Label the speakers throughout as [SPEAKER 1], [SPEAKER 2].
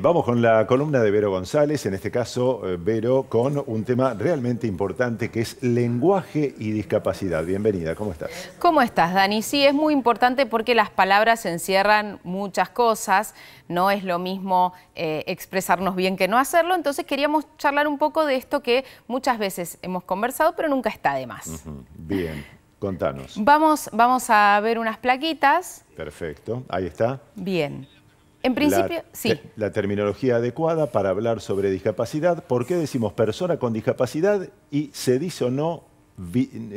[SPEAKER 1] Vamos con la columna de Vero González, en este caso, Vero, con un tema realmente importante que es lenguaje y discapacidad. Bienvenida, ¿cómo estás?
[SPEAKER 2] ¿Cómo estás, Dani? Sí, es muy importante porque las palabras encierran muchas cosas, no es lo mismo expresarnos bien que no hacerlo, entonces queríamos charlar un poco de esto que muchas veces hemos conversado, pero nunca está de más.
[SPEAKER 1] Bien, contanos.
[SPEAKER 2] Vamos a ver unas plaquitas.
[SPEAKER 1] Perfecto, ahí está.
[SPEAKER 2] Bien. En principio, sí.
[SPEAKER 1] La terminología adecuada para hablar sobre discapacidad. ¿Por qué decimos persona con discapacidad y se dice o no,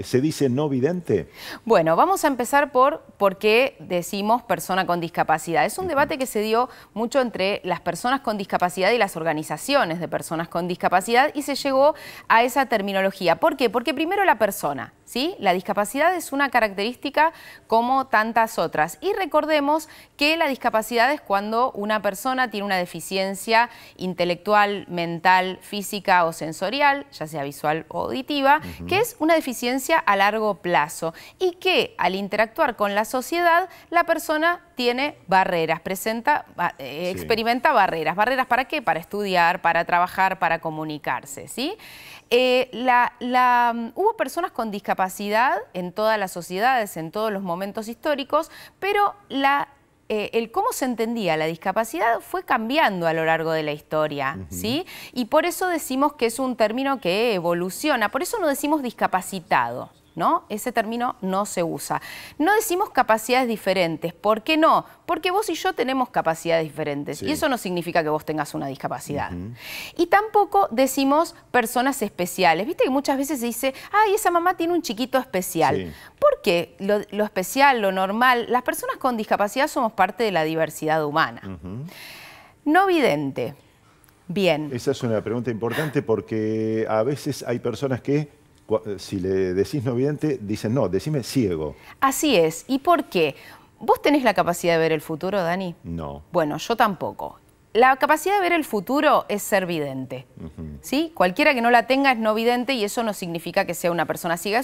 [SPEAKER 1] se dice no vidente?
[SPEAKER 2] Bueno, vamos a empezar por qué decimos persona con discapacidad. Es un debate que se dio mucho entre las personas con discapacidad y las organizaciones de personas con discapacidad y se llegó a esa terminología. ¿Por qué? Porque primero la persona, ¿sí? La discapacidad es una característica como tantas otras. Y recordemos que la discapacidad es cuando una persona tiene una deficiencia intelectual, mental, física o sensorial, ya sea visual o auditiva, que es una deficiencia a largo plazo y que al interactuar con la sociedad la persona tiene barreras, experimenta barreras. ¿Barreras para qué? Para estudiar, para trabajar, para comunicarse, ¿sí? Hubo personas con discapacidad en todas las sociedades, en todos los momentos históricos, pero el cómo se entendía la discapacidad fue cambiando a lo largo de la historia, ¿sí? Y por eso decimos que es un término que evoluciona, por eso no decimos discapacitado, ¿no? Ese término no se usa. No decimos capacidades diferentes. ¿Por qué no? Porque vos y yo tenemos capacidades diferentes y eso no significa que vos tengas una discapacidad. Y tampoco decimos personas especiales. Viste que muchas veces se dice, ay, esa mamá tiene un chiquito especial. ¿Por qué? Lo especial, lo normal, las personas con discapacidad somos parte de la diversidad humana. No vidente. Bien.
[SPEAKER 1] Esa es una pregunta importante porque a veces hay personas que si le decís no vidente, dicen no, decime ciego.
[SPEAKER 2] Así es. ¿Y por qué? ¿Vos tenés la capacidad de ver el futuro, Dani?
[SPEAKER 1] No.
[SPEAKER 2] Bueno, yo tampoco. La capacidad de ver el futuro es ser vidente, ¿sí? Cualquiera que no la tenga es no vidente y eso no significa que sea una persona ciega,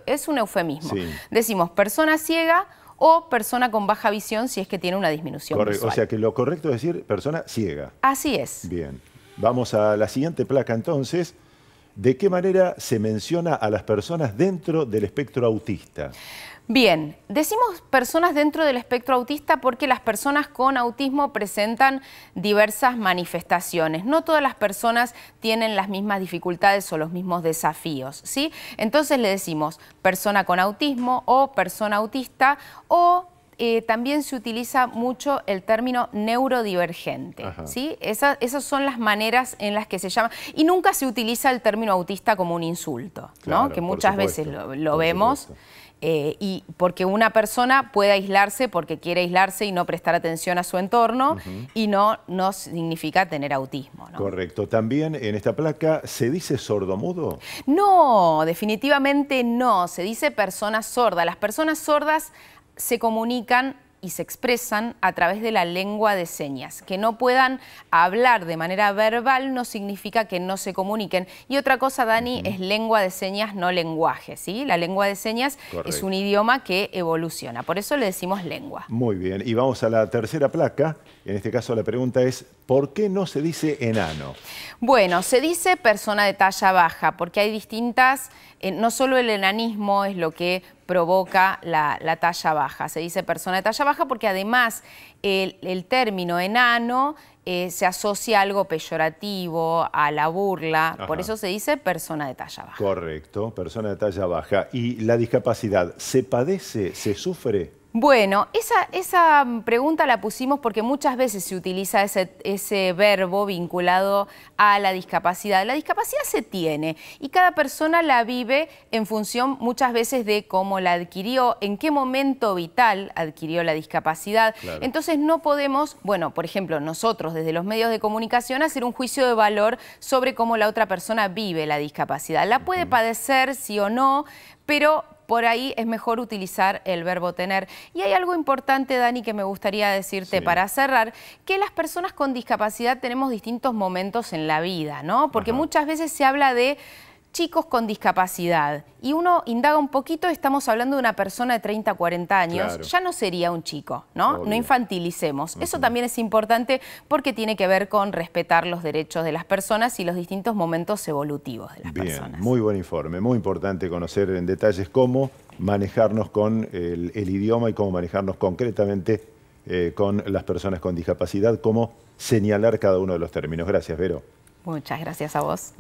[SPEAKER 2] es un eufemismo. Decimos persona ciega o persona con baja visión si es que tiene una disminución visual.
[SPEAKER 1] O sea que lo correcto es decir persona ciega.
[SPEAKER 2] Así es.
[SPEAKER 1] Bien. Vamos a la siguiente placa entonces. ¿De qué manera se menciona a las personas dentro del espectro autista?
[SPEAKER 2] Bien, decimos personas dentro del espectro autista porque las personas con autismo presentan diversas manifestaciones. No todas las personas tienen las mismas dificultades o los mismos desafíos, ¿sí? Entonces le decimos persona con autismo o persona autista o también se utiliza mucho el término neurodivergente, ¿sí? Esas son las maneras en las que se llama. Y nunca se utiliza el término autista como un insulto, ¿no? Que muchas veces lo vemos. Y porque una persona puede aislarse porque quiere aislarse y no prestar atención a su entorno y no significa tener autismo, ¿no?
[SPEAKER 1] Correcto. También en esta placa, ¿se dice sordomudo?
[SPEAKER 2] No, definitivamente no. Se dice persona sorda. Las personas sordas se comunican y se expresan a través de la lengua de señas. Que no puedan hablar de manera verbal no significa que no se comuniquen. Y otra cosa, Dani, es lengua de señas, no lenguaje, ¿sí? La lengua de señas es un idioma que evoluciona, por eso le decimos lengua.
[SPEAKER 1] Muy bien, y vamos a la tercera placa. En este caso la pregunta es, ¿por qué no se dice enano?
[SPEAKER 2] Bueno, se dice persona de talla baja, porque hay distintas, no solo el enanismo es lo que provoca la talla baja, se dice persona de talla baja porque además el término enano se asocia a algo peyorativo, a la burla, por eso se dice persona de talla baja.
[SPEAKER 1] Correcto, persona de talla baja. ¿Y la discapacidad se padece, se sufre?
[SPEAKER 2] Bueno, esa pregunta la pusimos porque muchas veces se utiliza ese verbo vinculado a la discapacidad. La discapacidad se tiene y cada persona la vive en función muchas veces de cómo la adquirió, en qué momento vital adquirió la discapacidad. Entonces no podemos, bueno, por ejemplo, nosotros desde los medios de comunicación hacer un juicio de valor sobre cómo la otra persona vive la discapacidad. La puede padecer, sí o no, pero por ahí es mejor utilizar el verbo tener. Y hay algo importante, Dani, que me gustaría decirte para cerrar, que las personas con discapacidad tenemos distintos momentos en la vida, ¿no? Porque muchas veces se habla de chicos con discapacidad, y uno indaga un poquito, estamos hablando de una persona de 30, 40 años,
[SPEAKER 1] Claro.
[SPEAKER 2] ya no sería un chico, ¿no?
[SPEAKER 1] Obvio.
[SPEAKER 2] No infantilicemos. Eso también es importante porque tiene que ver con respetar los derechos de las personas y los distintos momentos evolutivos de las personas.
[SPEAKER 1] Muy buen informe, muy importante conocer en detalles cómo manejarnos con el idioma y cómo manejarnos concretamente con las personas con discapacidad, cómo señalar cada uno de los términos. Gracias, Vero.
[SPEAKER 2] Muchas gracias a vos.